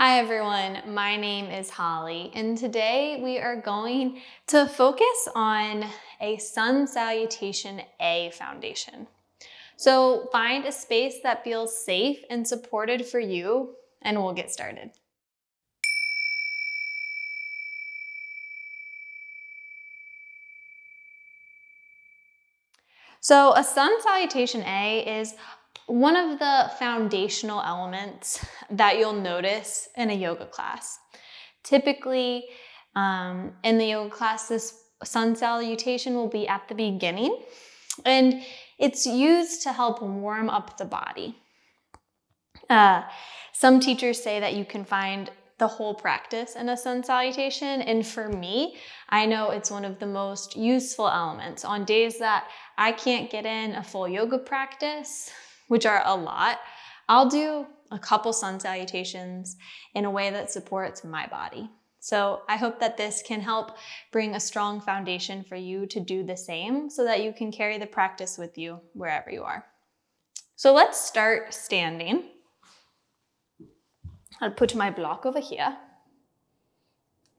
Hi everyone, my name is Holly, and today we are going to focus on a Sun Salutation A foundation. So find a space that feels safe and supported for you, and we'll get started. So a Sun Salutation A is one of the foundational elements that you'll notice in a yoga class. Typically, in the yoga class, this sun salutation will be at the beginning, and it's used to help warm up the body. Some teachers say that you can find the whole practice in a sun salutation, and for me, I know it's one of the most useful elements. On days that I can't get in a full yoga practice, which are a lot, I'll do a couple sun salutations in a way that supports my body. So I hope that this can help bring a strong foundation for you to do the same so that you can carry the practice with you wherever you are. So let's start standing. I'll put my block over here,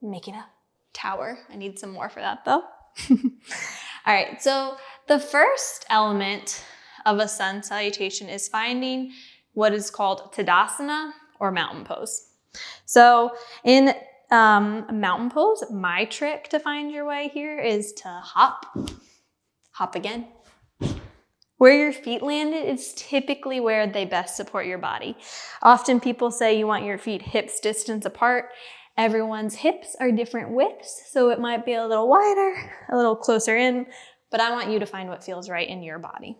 make it a tower. I need some more for that though. All right, so the first element of a sun salutation is finding what is called Tadasana or mountain pose. So in mountain pose, my trick to find your way here is to hop again. Where your feet landed is typically where they best support your body. Often people say you want your feet hips distance apart. Everyone's hips are different widths, so it might be a little wider, a little closer in, but I want you to find what feels right in your body.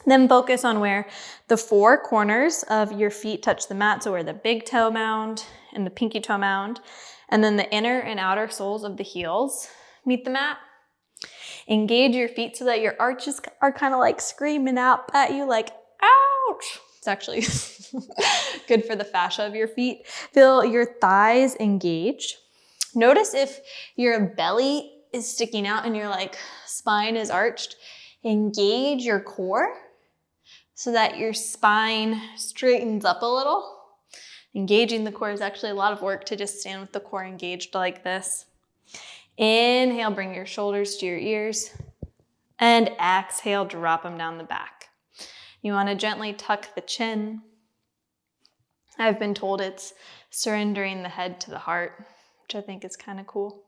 Then focus on where the four corners of your feet touch the mat, so where the big toe mound and the pinky toe mound, and then the inner and outer soles of the heels meet the mat. Engage your feet so that your arches are kind of like screaming out at you like, ouch. It's actually good for the fascia of your feet. Feel your thighs engaged. Notice if your belly is sticking out and your spine is arched. Engage your core so that your spine straightens up a little. Engaging the core is actually a lot of work to just stand with the core engaged like this. Inhale, bring your shoulders to your ears, and exhale, drop them down the back. You want to gently tuck the chin. I've been told it's surrendering the head to the heart, which I think is kind of cool.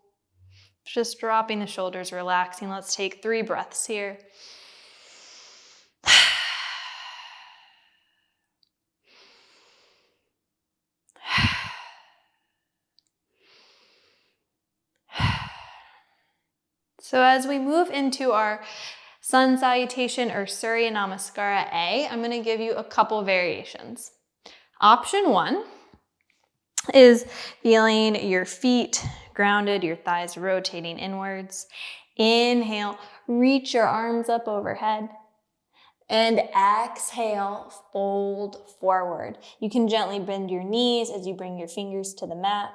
Just dropping the shoulders, relaxing. Let's take 3 breaths here. So as we move into our sun salutation or Surya Namaskar A, I'm going to give you a couple variations. Option 1 is feeling your feet grounded, your thighs rotating inwards. Inhale, reach your arms up overhead. And exhale, fold forward. You can gently bend your knees as you bring your fingers to the mat.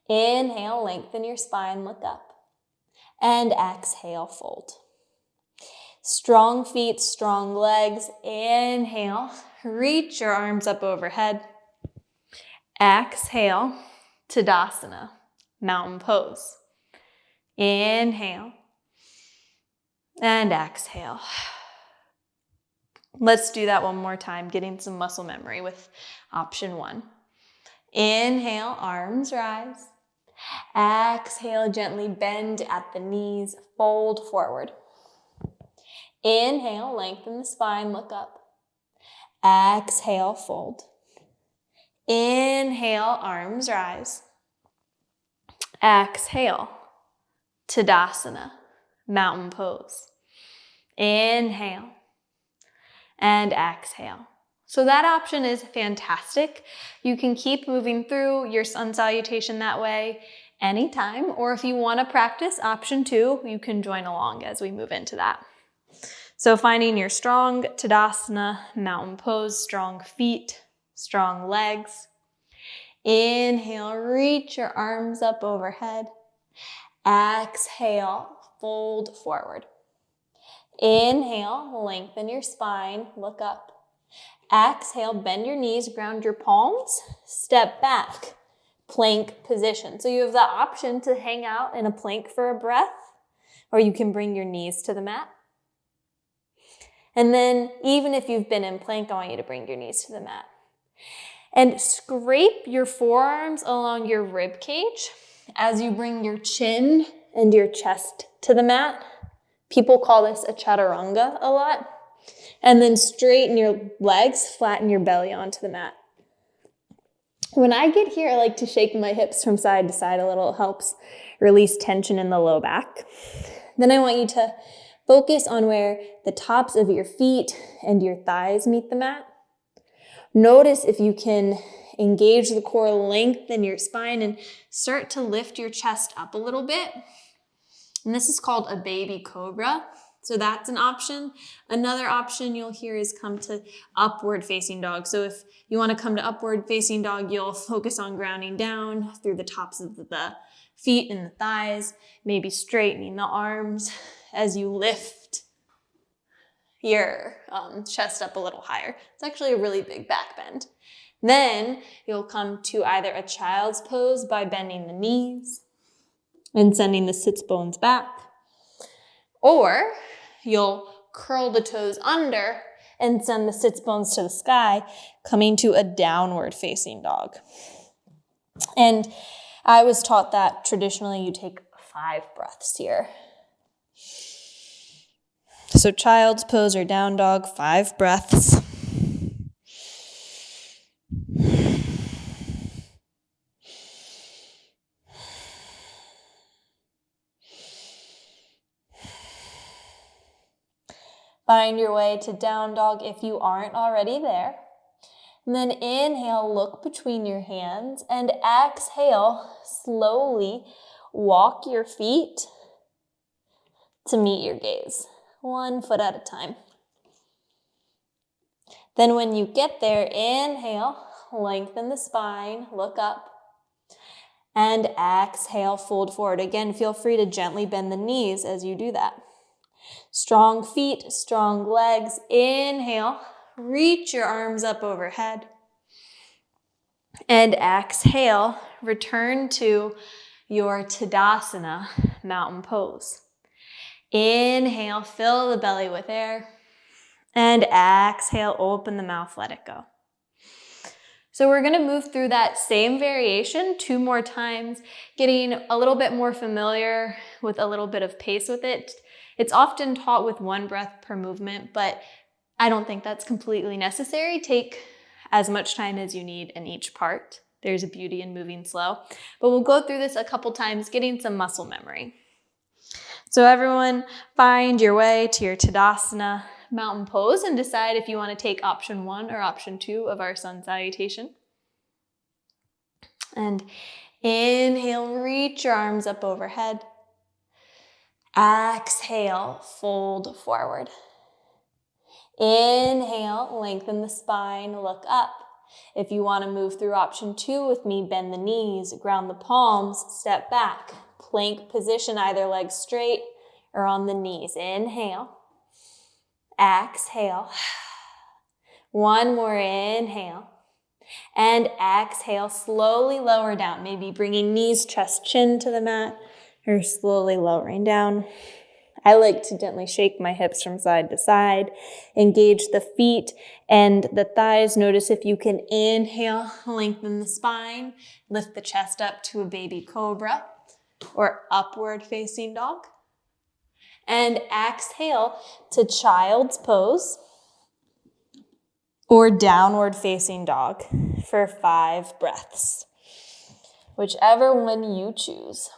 Inhale, lengthen your spine, look up. And exhale, fold. Strong feet, strong legs. Inhale, reach your arms up overhead. Exhale, Tadasana, mountain pose. Inhale, and exhale. Let's do that one more time, getting some muscle memory with option 1. Inhale, arms rise. Exhale, gently bend at the knees, fold forward. Inhale, lengthen the spine, look up. Exhale, fold. Inhale, arms rise. Exhale, Tadasana, mountain pose. Inhale and exhale. So that option is fantastic. You can keep moving through your sun salutation that way anytime, or if you want to practice option 2, you can join along as we move into that. So finding your strong Tadasana, mountain pose, strong feet, strong legs. Inhale, reach your arms up overhead. Exhale, fold forward. Inhale, lengthen your spine, look up. Exhale, bend your knees, ground your palms, step back, plank position. So you have the option to hang out in a plank for a breath, or you can bring your knees to the mat. And then even if you've been in plank, I want you to bring your knees to the mat. And scrape your forearms along your rib cage as you bring your chin and your chest to the mat. People call this a chaturanga a lot. And then straighten your legs, flatten your belly onto the mat. When I get here, I like to shake my hips from side to side a little. It helps release tension in the low back. Then I want you to focus on where the tops of your feet and your thighs meet the mat. Notice if you can engage the core, lengthen your spine, and start to lift your chest up a little bit. And this is called a baby cobra. So that's an option. Another option you'll hear is come to upward facing dog. So if you want to come to upward facing dog, you'll focus on grounding down through the tops of the feet and the thighs, maybe straightening the arms as you lift your chest up a little higher. It's actually a really big back bend. Then you'll come to either a child's pose by bending the knees and sending the sits bones back, or you'll curl the toes under and send the sits bones to the sky, coming to a downward facing dog. And I was taught that traditionally you take 5 breaths here. So child's pose or down dog, 5 breaths. Find your way to down dog if you aren't already there. And then inhale, look between your hands, and exhale, slowly walk your feet to meet your gaze, 1 foot at a time. Then when you get there, inhale, lengthen the spine, look up, and exhale, fold forward. Again, feel free to gently bend the knees as you do that. Strong feet, strong legs. Inhale, reach your arms up overhead. And exhale, return to your Tadasana, mountain pose. Inhale, fill the belly with air. And exhale, open the mouth, let it go. So we're gonna move through that same variation 2 more times, getting a little bit more familiar with a little bit of pace with it. It's often taught with 1 breath per movement, but I don't think that's completely necessary. Take as much time as you need in each part. There's a beauty in moving slow. But we'll go through this a couple times, getting some muscle memory. So everyone, find your way to your Tadasana mountain pose and decide if you want to take option 1 or option 2 of our sun salutation. And inhale, reach your arms up overhead. Exhale, fold forward. Inhale, lengthen the spine, look up. If you want to move through option 2 with me, bend the knees, ground the palms, step back. Plank position, either leg straight or on the knees. Inhale. Exhale. 1 more inhale. And exhale, slowly lower down. Maybe bringing knees, chest, chin to the mat, or slowly lowering down. I like to gently shake my hips from side to side, engage the feet and the thighs. Notice if you can inhale, lengthen the spine, lift the chest up to a baby cobra or upward facing dog. And exhale to child's pose or downward facing dog for 5 breaths, whichever one you choose.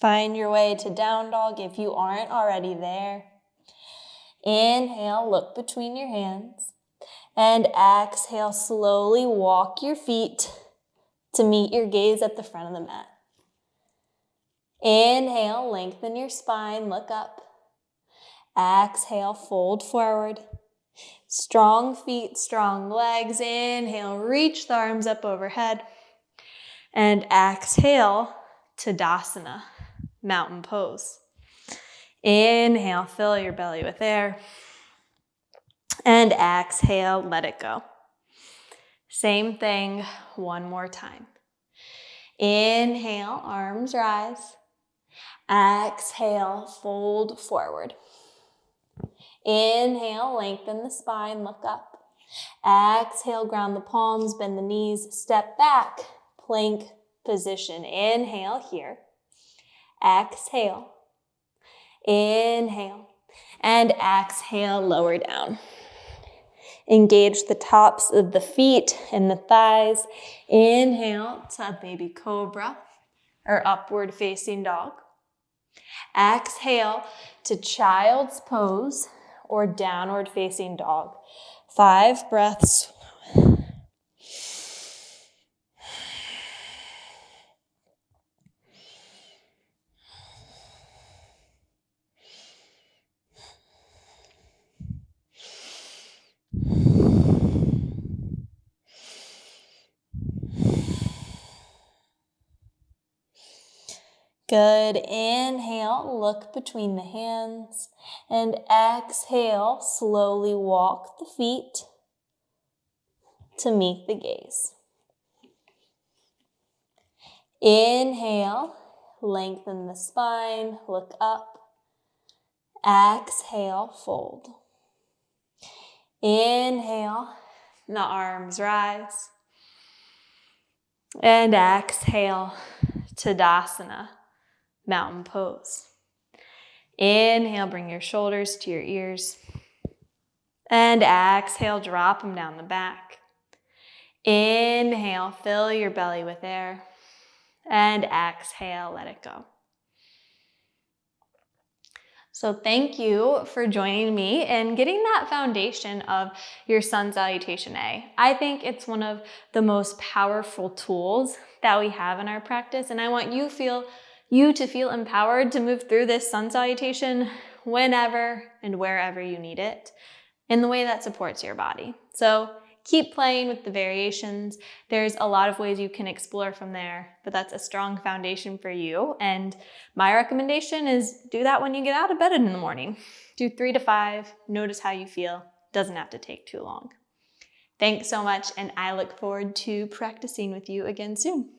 Find your way to down dog if you aren't already there. Inhale, look between your hands. And exhale, slowly walk your feet to meet your gaze at the front of the mat. Inhale, lengthen your spine, look up. Exhale, fold forward. Strong feet, strong legs. Inhale, reach the arms up overhead. And exhale, Tadasana, mountain pose. Inhale, fill your belly with air. And exhale, let it go. Same thing, one more time. Inhale, arms rise. Exhale, fold forward. Inhale, lengthen the spine, look up. Exhale, ground the palms, bend the knees, step back, plank position. Inhale here. Exhale. Inhale. And exhale, lower down. Engage the tops of the feet and the thighs. Inhale to baby cobra or upward facing dog. Exhale to child's pose or downward facing dog. 5 breaths. Good. Inhale, look between the hands. And exhale, slowly walk the feet to meet the gaze. Inhale, lengthen the spine, look up. Exhale, fold. Inhale, the arms rise. And exhale, Tadasana, mountain pose. Inhale, bring your shoulders to your ears. And exhale, drop them down the back. Inhale, fill your belly with air. And exhale, let it go. So thank you for joining me and getting that foundation of your Sun Salutation A. I think it's one of the most powerful tools that we have in our practice, and I want you to feel empowered to move through this Sun Salutation whenever and wherever you need it in the way that supports your body. So keep playing with the variations. There's a lot of ways you can explore from there, but that's a strong foundation for you. And my recommendation is do that when you get out of bed in the morning. Do 3 to 5, notice how you feel. Doesn't have to take too long. Thanks so much, and I look forward to practicing with you again soon.